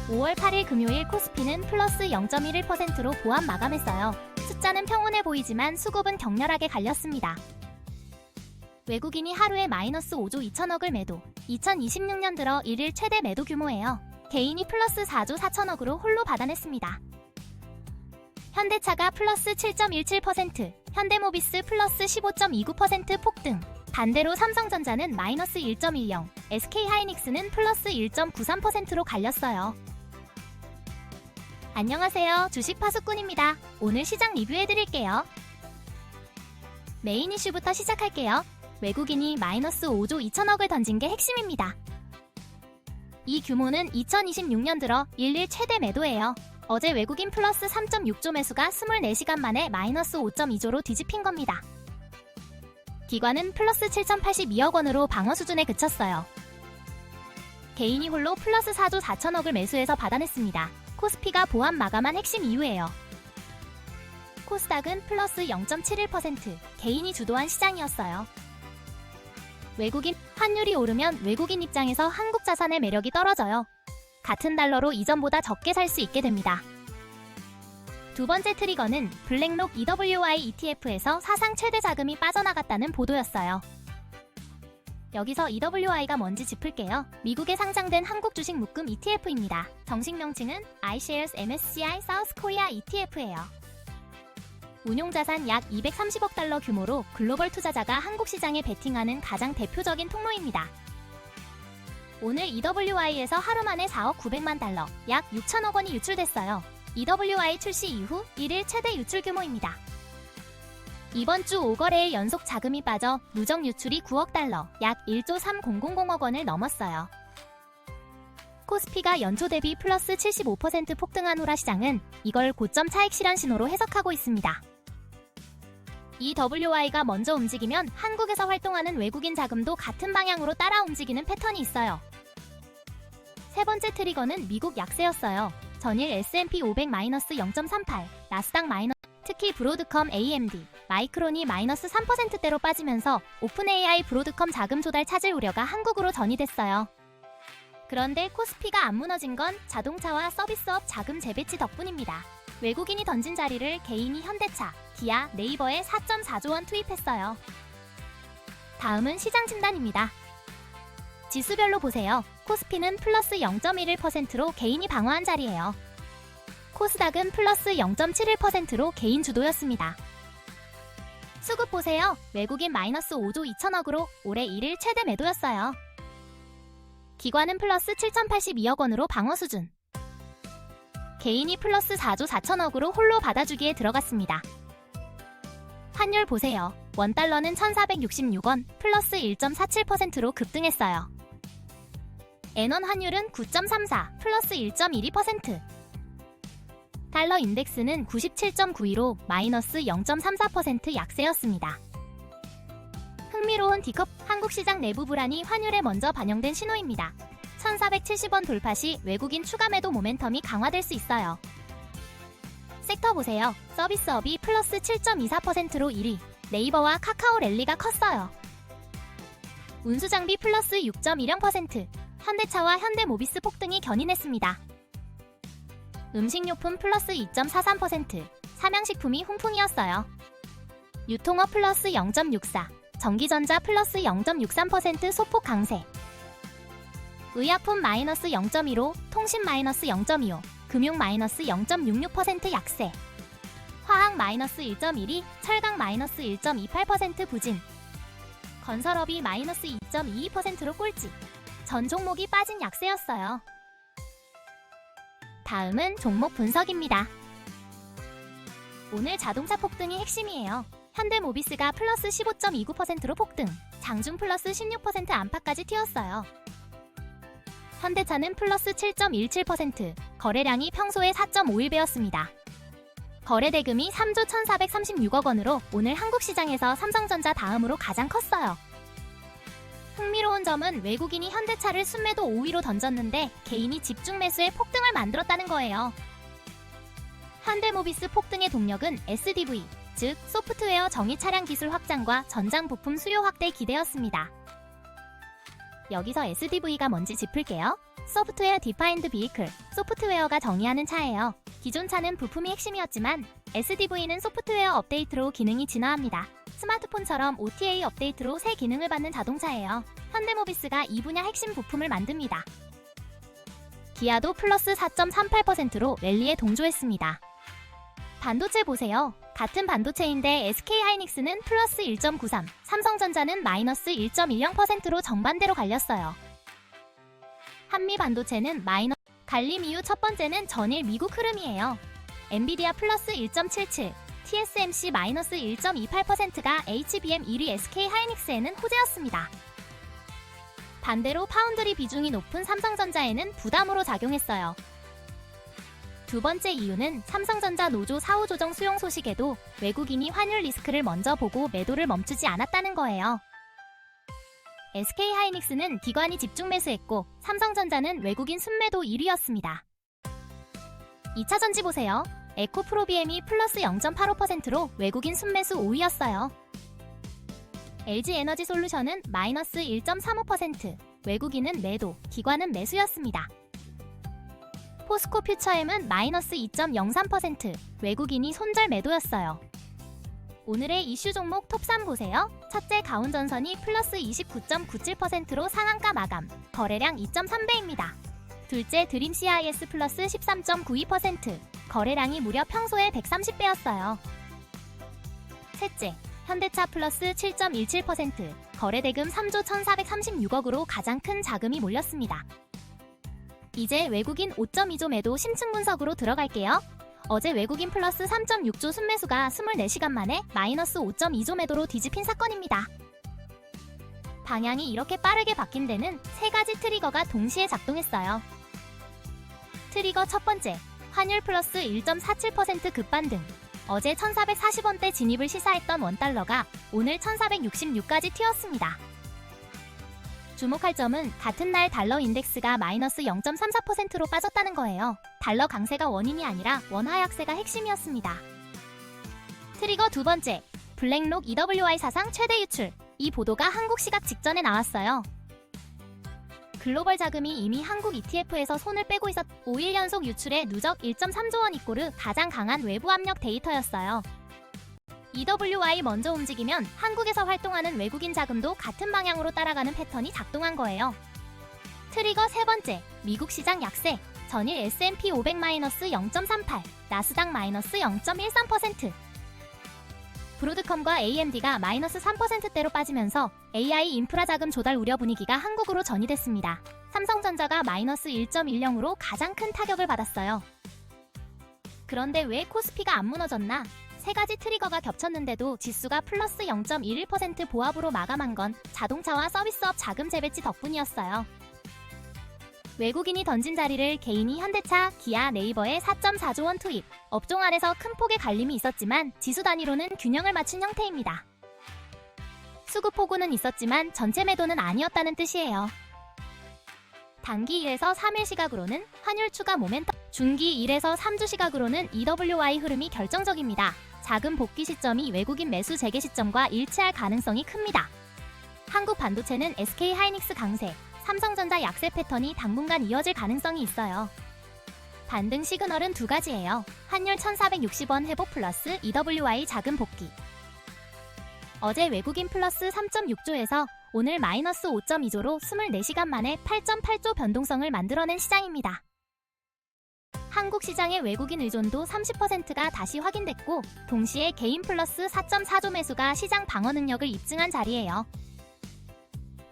5월 8일 금요일 코스피는 플러스 0.11%로 보합 마감했어요. 숫자는 평온해 보이지만 수급은 격렬하게 갈렸습니다. 외국인이 하루에 마이너스 5조 2천억을 매도. 2026년 들어 1일 최대 매도 규모예요. 개인이 플러스 4조 4천억으로 홀로 받아냈습니다. 현대차가 플러스 7.17%, 현대모비스 플러스 15.29% 폭등. 반대로 삼성전자는 마이너스 1.10, SK하이닉스는 플러스 1.93%로 갈렸어요. 안녕하세요. 주식 파수꾼입니다. 오늘 시장 리뷰해드릴게요. 메인 이슈부터 시작할게요. 외국인이 마이너스 5조 2천억을 던진 게 핵심입니다. 이 규모는 2026년 들어 1일 최대 매도예요. 어제 외국인 플러스 3.6조 매수가 24시간 만에 마이너스 5.2조로 뒤집힌 겁니다. 기관은 플러스 7,082억 원으로 방어 수준에 그쳤어요. 개인이 홀로 플러스 4조 4천억을 매수해서 받아냈습니다. 코스피가 보합 마감한 핵심 이유예요. 코스닥은 플러스 0.71%, 개인이 주도한 시장이었어요. 외국인 환율이 오르면 외국인 입장에서 한국 자산의 매력이 떨어져요. 같은 달러로 이전보다 적게 살 수 있게 됩니다. 두 번째 트리거는 블랙록 EWI ETF에서 사상 최대 자금이 빠져나갔다는 보도였어요. 여기서 EWI가 뭔지 짚을게요. 미국에 상장된 한국 주식 묶음 ETF입니다. 정식 명칭은 iShares MSCI South Korea ETF예요. 운용자산 약 230억 달러 규모로 글로벌 투자자가 한국 시장에 베팅하는 가장 대표적인 통로입니다. 오늘 EWI에서 하루 만에 4억 900만 달러, 약 6천억 원이 유출됐어요. EWI 출시 이후 1일 최대 유출 규모입니다. 이번 주 5거래의 연속 자금이 빠져 누적 유출이 9억 달러, 약 1조 3000억 원을 넘었어요. 코스피가 연초 대비 플러스 75% 폭등한 후라 시장은 이걸 고점 차익 실현 신호로 해석하고 있습니다. EWI가 먼저 움직이면 한국에서 활동하는 외국인 자금도 같은 방향으로 따라 움직이는 패턴이 있어요. 세 번째 트리거는 미국 약세였어요. 전일 S&P 500 마이너스 0.38, 나스닥 마이너스, 특히 브로드컴 AMD, 마이크론이 마이너스 3%대로 빠지면서 오픈AI 브로드컴 자금 조달 찾을 우려가 한국으로 전이됐어요. 그런데 코스피가 안 무너진 건 자동차와 서비스업 자금 재배치 덕분입니다. 외국인이 던진 자리를 개인이 현대차, 기아, 네이버에 4.4조 원 투입했어요. 다음은 시장 진단입니다. 지수별로 보세요. 코스피는 플러스 0.11%로 개인이 방어한 자리예요. 코스닥은 플러스 0.71%로 개인 주도였습니다. 수급 보세요. 외국인 마이너스 5조 2천억으로 올해 1일 최대 매도였어요. 기관은 플러스 7,082억 원으로 방어 수준. 개인이 플러스 4조 4천억으로 홀로 받아주기에 들어갔습니다. 환율 보세요. 원달러는 1,466원, 플러스 1.47%로 급등했어요. 엔원 환율은 9.34, 플러스 1.12%. 달러 인덱스는 97.92로 마이너스 0.34% 약세였습니다. 흥미로운 D컵, 한국 시장 내부 불안이 환율에 먼저 반영된 신호입니다. 1,470원 돌파 시 외국인 추가 매도 모멘텀이 강화될 수 있어요. 섹터 보세요. 서비스업이 플러스 7.24%로 1위, 네이버와 카카오 랠리가 컸어요. 운수장비 플러스 6.10%, 현대차와 현대모비스 폭등이 견인했습니다. 음식료품 플러스 2.43%, 삼양식품이 훈풍이었어요. 유통업 플러스 0.64, 전기전자 플러스 0.63% 소폭 강세. 의약품 마이너스 0.15, 통신 마이너스 0.25, 금융 마이너스 0.66% 약세. 화학 마이너스 1.12, 철강 마이너스 1.28% 부진. 건설업이 마이너스 2.22%로 꼴찌. 전 종목이 빠진 약세였어요. 다음은 종목 분석입니다. 오늘 자동차 폭등이 핵심이에요. 현대모비스가 플러스 15.29%로 폭등, 장중 플러스 16% 안팎까지 튀었어요. 현대차는 플러스 7.17%, 거래량이 평소의 4.51배였습니다. 거래 대금이 3조 1,436억 원으로 오늘 한국 시장에서 삼성전자 다음으로 가장 컸어요. 흥미로운 점은 외국인이 현대차를 순매도 5위로 던졌는데 개인이 집중 매수에 폭등을 만들었다는 거예요. 현대모비스 폭등의 동력은 SDV, 즉 소프트웨어 정의 차량 기술 확장과 전장 부품 수요 확대 기대였습니다. 여기서 SDV가 뭔지 짚을게요. 소프트웨어 디파인드 비이클, 소프트웨어가 정의하는 차예요. 기존 차는 부품이 핵심이었지만 SDV는 소프트웨어 업데이트로 기능이 진화합니다. 스마트폰처럼 OTA 업데이트로 새 기능을 받는 자동차예요. 현대모비스가 이 분야 핵심 부품을 만듭니다. 기아도 플러스 4.38%로 랠리에 동조했습니다. 반도체 보세요. 같은 반도체인데 SK하이닉스는 플러스 1.93, 삼성전자는 마이너스 1.10%로 정반대로 갈렸어요. 한미 반도체는 마이너스 갈림 이유 첫 번째는 전일 미국 흐름이에요. 엔비디아 플러스 1.77, TSMC 마이너스 1.28%가 HBM 1위 SK하이닉스에는 호재였습니다. 반대로 파운드리 비중이 높은 삼성전자에는 부담으로 작용했어요. 두 번째 이유는 삼성전자 노조 사후 조정 수용 소식에도 외국인이 환율 리스크를 먼저 보고 매도를 멈추지 않았다는 거예요. SK하이닉스는 기관이 집중 매수했고 삼성전자는 외국인 순매도 1위였습니다. 2차 전지 보세요. 에코프로비엠이 플러스 0.85%로 외국인 순매수 5위였어요. LG에너지솔루션은 마이너스 1.35%, 외국인은 매도, 기관은 매수였습니다. 포스코퓨처엠은 마이너스 2.03%, 외국인이 손절 매도였어요. 오늘의 이슈 종목 톱3 보세요. 첫째 가온전선이 플러스 29.97%로 상한가 마감, 거래량 2.3배입니다. 둘째 드림CIS 플러스 13.92%, 거래량이 무려 평소의 130배였어요. 셋째 현대차 플러스 7.17%, 거래대금 3조 1436억으로 가장 큰 자금이 몰렸습니다. 이제 외국인 5.2조 매도 심층 분석으로 들어갈게요. 어제 외국인 플러스 3.6조 순매수가 24시간 만에 마이너스 5.2조 매도로 뒤집힌 사건입니다. 방향이 이렇게 빠르게 바뀐 데는 세 가지 트리거가 동시에 작동했어요. 트리거 첫 번째, 환율 플러스 1.47% 급반등. 어제 1440원대 진입을 시사했던 원달러가 오늘 1466까지 튀었습니다. 주목할 점은 같은 날 달러 인덱스가 마이너스 0.34%로 빠졌다는 거예요. 달러 강세가 원인이 아니라 원화 약세가 핵심이었습니다. 트리거 두 번째, 블랙록 EWI 사상 최대 유출. 이 보도가 한국 시각 직전에 나왔어요. 글로벌 자금이 이미 한국 ETF에서 손을 빼고 있었 5일 연속 유출에 누적 1.3조 원 이꼬르 가장 강한 외부 압력 데이터였어요. EWI 먼저 움직이면 한국에서 활동하는 외국인 자금도 같은 방향으로 따라가는 패턴이 작동한 거예요. 트리거 세 번째, 미국 시장 약세. 전일 S&P 500 마이너스 0.38, 나스닥 마이너스 0.13%. 브로드컴과 AMD가 마이너스 3%대로 빠지면서 AI 인프라 자금 조달 우려 분위기가 한국으로 전이됐습니다. 삼성전자가 마이너스 1.10으로 가장 큰 타격을 받았어요. 그런데 왜 코스피가 안 무너졌나? 세 가지 트리거가 겹쳤는데도 지수가 플러스 0.11% 보합으로 마감한 건 자동차와 서비스업 자금 재배치 덕분이었어요. 외국인이 던진 자리를 개인이 현대차, 기아, 네이버에 4.4조 원 투입. 업종 안에서 큰 폭의 갈림이 있었지만 지수 단위로는 균형을 맞춘 형태입니다. 수급 폭우는 있었지만 전체 매도는 아니었다는 뜻이에요. 단기 1에서 3일 시각으로는 환율 추가 모멘텀, 중기 1에서 3주 시각으로는 EWI 흐름이 결정적입니다. 자금 복귀 시점이 외국인 매수 재개 시점과 일치할 가능성이 큽니다. 한국 반도체는 SK하이닉스 강세, 삼성전자 약세 패턴이 당분간 이어질 가능성이 있어요. 반등 시그널은 두 가지예요. 환율 1460원 회복 플러스 EWI 자금 복귀. 어제 외국인 플러스 3.6조에서 오늘 마이너스 5.2조로 24시간 만에 8.8조 변동성을 만들어낸 시장입니다. 한국 시장의 외국인 의존도 30%가 다시 확인됐고 동시에 개인 플러스 4.4조 매수가 시장 방어 능력을 입증한 자리예요.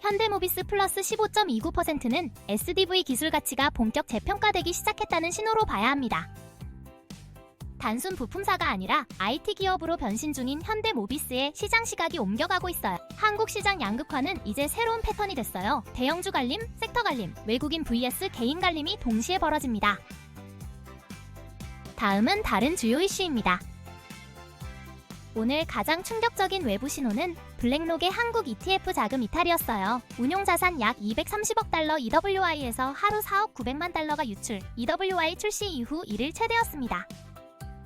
현대모비스 플러스 15.29%는 SDV 기술 가치가 본격 재평가되기 시작했다는 신호로 봐야 합니다. 단순 부품사가 아니라 IT 기업으로 변신 중인 현대모비스의 시장 시각이 옮겨가고 있어요. 한국 시장 양극화는 이제 새로운 패턴이 됐어요. 대형주 갈림, 섹터 갈림, 외국인 vs 개인 갈림이 동시에 벌어집니다. 다음은 다른 주요 이슈입니다. 오늘 가장 충격적인 외부 신호는 블랙록의 한국 ETF 자금 이탈이었어요. 운용자산 약 230억 달러 EWI에서 하루 4억 900만 달러가 유출, EWI 출시 이후 1일 최대였습니다.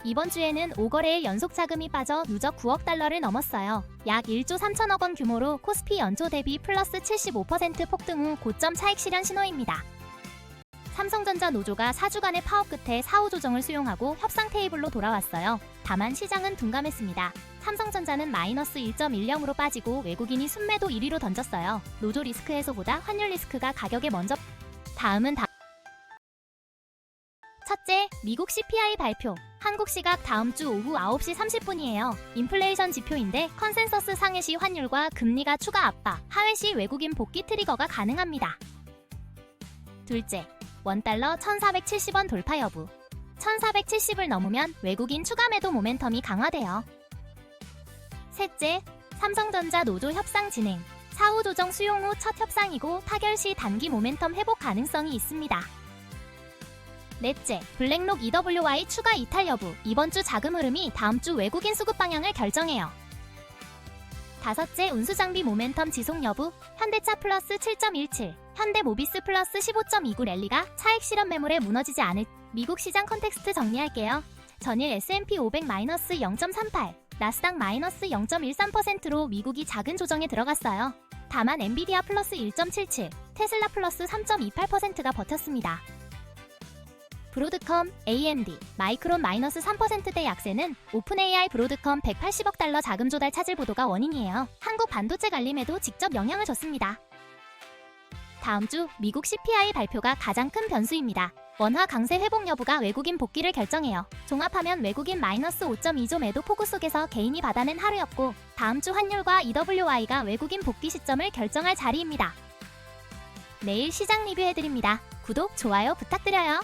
이번 주에는 5거래의 연속 자금이 빠져 누적 9억 달러를 넘었어요. 약 1조 3천억 원 규모로 코스피 연초 대비 플러스 75% 폭등 후 고점 차익 실현 신호입니다. 삼성전자 노조가 4주간의 파업 끝에 사후 조정을 수용하고 협상 테이블로 돌아왔어요. 다만 시장은 둔감했습니다. 삼성전자는 마이너스 1.10으로 빠지고 외국인이 순매도 1위로 던졌어요. 노조 리스크 해소보다 환율 리스크가 가격에 먼저. 첫째, 미국 CPI 발표. 한국 시각 다음 주 오후 9시 30분이에요. 인플레이션 지표인데 컨센서스 상해시 환율과 금리가 추가 압박, 하회시 외국인 복귀 트리거가 가능합니다. 둘째, 원달러 1470원 돌파 여부. 1470을 넘으면 외국인 추가 매도 모멘텀이 강화돼요. 셋째, 삼성전자 노조 협상 진행. 사후 조정 수용 후 첫 협상이고 타결 시 단기 모멘텀 회복 가능성이 있습니다. 넷째, 블랙록 EWY 추가 이탈 여부. 이번 주 자금 흐름이 다음 주 외국인 수급 방향을 결정해요. 다섯째, 운수장비 모멘텀 지속 여부. 현대차 플러스 7.17, 현대모비스 플러스 15.29 랠리가 차익 실현 매물에 무너지지 않을. 미국 시장 컨텍스트 정리할게요. 전일 S&P 500 마이너스 0.38, 나스닥 마이너스 0.13%로 미국이 작은 조정에 들어갔어요. 다만 엔비디아 플러스 1.77, 테슬라 플러스 3.28%가 버텼습니다. 브로드컴, AMD, 마이크론 마이너스 3%대 약세는 오픈AI 브로드컴 180억 달러 자금 조달 차질 보도가 원인이에요. 한국 반도체 관림에도 직접 영향을 줬습니다. 다음 주 미국 CPI 발표가 가장 큰 변수입니다. 원화 강세 회복 여부가 외국인 복귀를 결정해요. 종합하면 외국인 마이너스 5.2조 매도 폭우 속에서 개인이 받아낸 하루였고, 다음 주 환율과 EWY가 외국인 복귀 시점을 결정할 자리입니다. 내일 시장 리뷰해드립니다. 구독, 좋아요 부탁드려요.